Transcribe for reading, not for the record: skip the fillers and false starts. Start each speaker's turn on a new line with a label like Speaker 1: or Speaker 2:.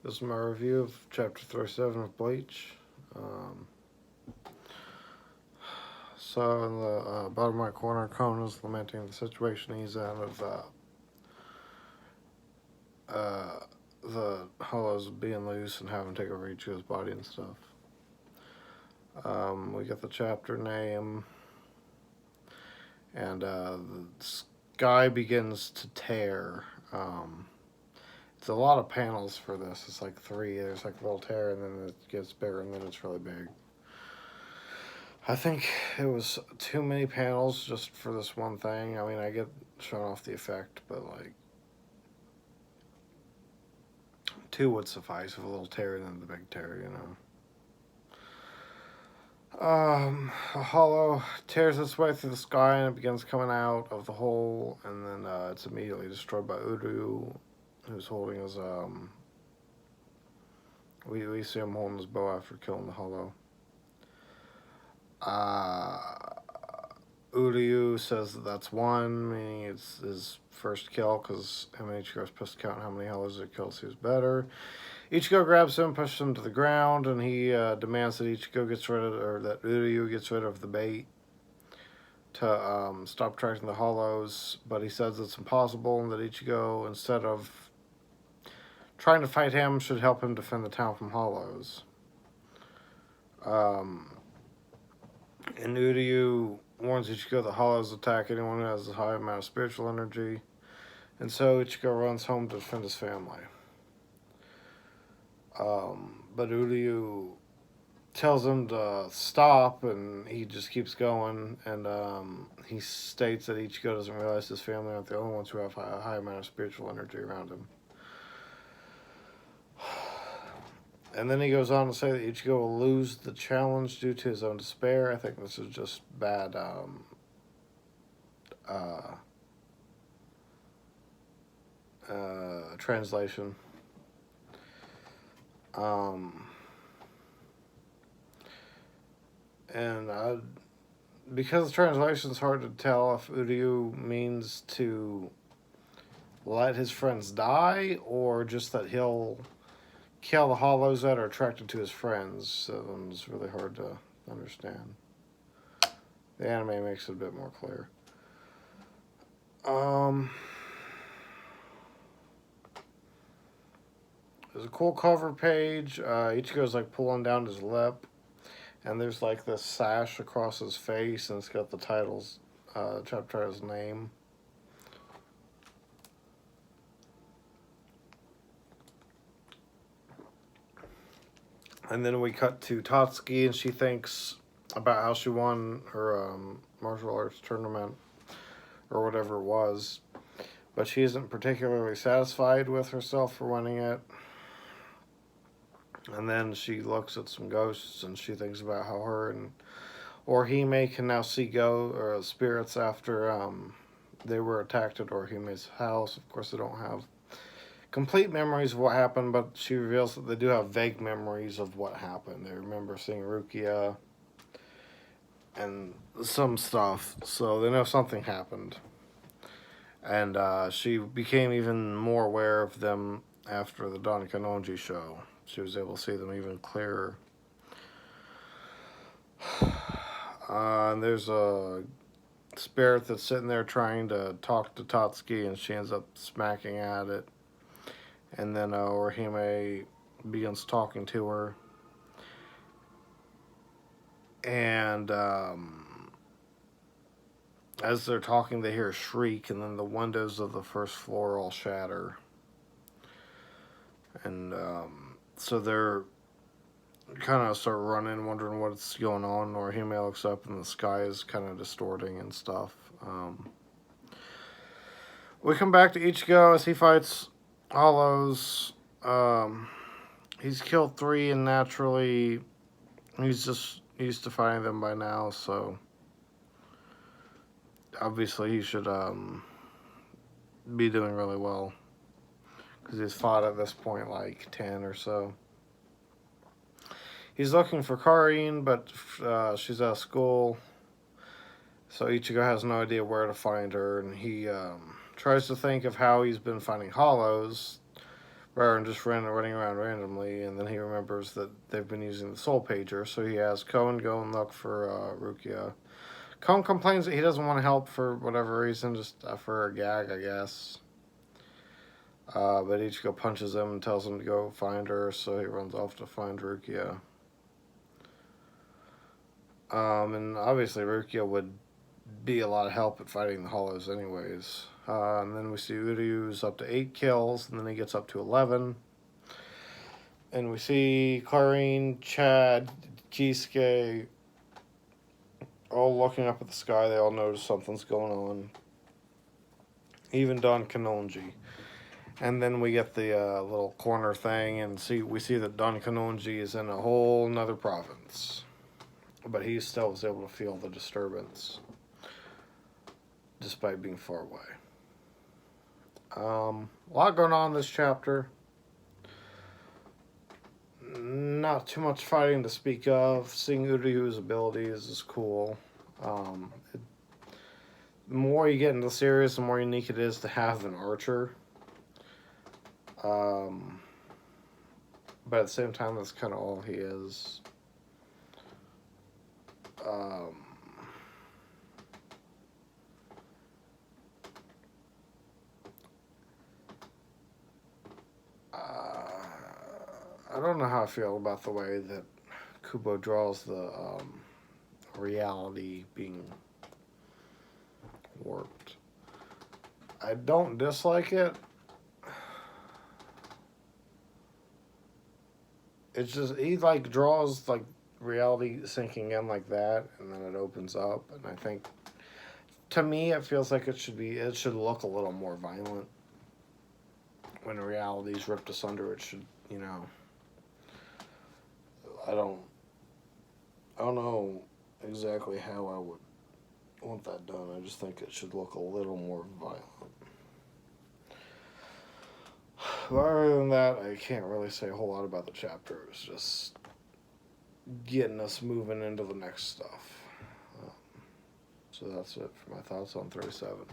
Speaker 1: This is my review of Chapter 37 of Bleach. Um, so, in the bottom right corner, Kona's lamenting the situation he's in of the hollows being loose and having to take over Ichigo's body and stuff. We get the chapter name, and the sky begins to tear. It's a lot of panels for this. It's like three. There's like a little tear, and then it gets bigger, and then it's really big. I think it was too many panels just for this one thing. I mean, I get shown off the effect, but like two would suffice with a little tear and then the big tear, you know. A hollow tears its way through the sky and it begins coming out of the hole, and then it's immediately destroyed by Uryu, who's holding his We see him holding his bow after killing the hollow. Uryu says that's one, meaning it's his first kill, because him and Ichigo are supposed to count how many hollows it kills who's better. Ichigo grabs him, pushes him to the ground, and he demands that Ichigo gets rid of, or that Uryu gets rid of the bait to stop tracking the hollows, but he says it's impossible and that Ichigo, instead of trying to fight him, should help him defend the town from hollows. And Uryu warns Ichigo that hollows attack anyone who has a high amount of spiritual energy, and so Ichigo runs home to defend his family. But Uryu tells him to stop, and he just keeps going, and he states that Ichigo doesn't realize his family aren't the only ones who have a high amount of spiritual energy around him. And then he goes on to say that Ichigo will lose the challenge due to his own despair. I think this is just bad translation. And because the translation's hard to tell if Uryu means to let his friends die or just that he'll kill the hollows that are attracted to his friends. So it's really hard to understand. The anime makes it a bit more clear. There's a cool cover page. Ichigo's like pulling down his lip, and there's like this sash across his face, and it's got the title's chapter title's name. And then we cut to Tatsuki, and she thinks about how she won her martial arts tournament, or whatever it was. But she isn't particularly satisfied with herself for winning it. And then she looks at some ghosts, and she thinks about how her and Orihime can now see spirits after they were attacked at Orihime's house. Of course, they don't have complete memories of what happened, but she reveals that they do have vague memories of what happened. They remember seeing Rukia and some stuff, so they know something happened. And she became even more aware of them after the Don Kanonji show. She was able to see them even clearer. And there's a spirit that's sitting there trying to talk to Tatsuki, and she ends up smacking at it. And then Orihime begins talking to her. And as they're talking, they hear a shriek, and then the windows of the first floor all shatter. And so they're kind of start running, wondering what's going on. Orihime looks up, and the sky is kind of distorting and stuff. We come back to Ichigo as he fights hollows. He's killed 3, and naturally he's just used to fighting them by now, so obviously he should be doing really well, because he's fought at this point like 10 or so. He's looking for Karin, but she's out of school, so Ichigo has no idea where to find her, and he tries to think of how he's been finding hollows, rather than just running around randomly. And then he remembers that they've been using the soul pager, so he has Cohen go and look for Rukia. Cohen complains that he doesn't want to help for whatever reason, just for a gag, I guess. But Ichigo punches him and tells him to go find her, so he runs off to find Rukia. And obviously Rukia would be a lot of help at fighting the Hollows anyways. And then we see Uryu's up to 8 kills, and then he gets up to 11. And we see Clarine, Chad, Kisuke all looking up at the sky. They all notice something's going on. Even Don Kanonji. And then we get the little corner thing, and we see that Don Kanonji is in a whole nother province. But he still was able to feel the disturbance, despite being far away. A lot going on in this chapter. Not too much fighting to speak of. Seeing Uryu's abilities is cool. The more you get into the series, the more unique it is to have an archer. But at the same time, that's kind of all he is. I don't know how I feel about the way that Kubo draws the reality being warped. I don't dislike it. It's just he like draws like reality sinking in like that, and then it opens up, and I think to me it feels like it should look a little more violent. When reality's ripped asunder, it should, you know. I don't know exactly how I would want that done. I just think it should look a little more violent. But other than that, I can't really say a whole lot about the chapter. It was just getting us moving into the next stuff. So that's it for my thoughts on 37.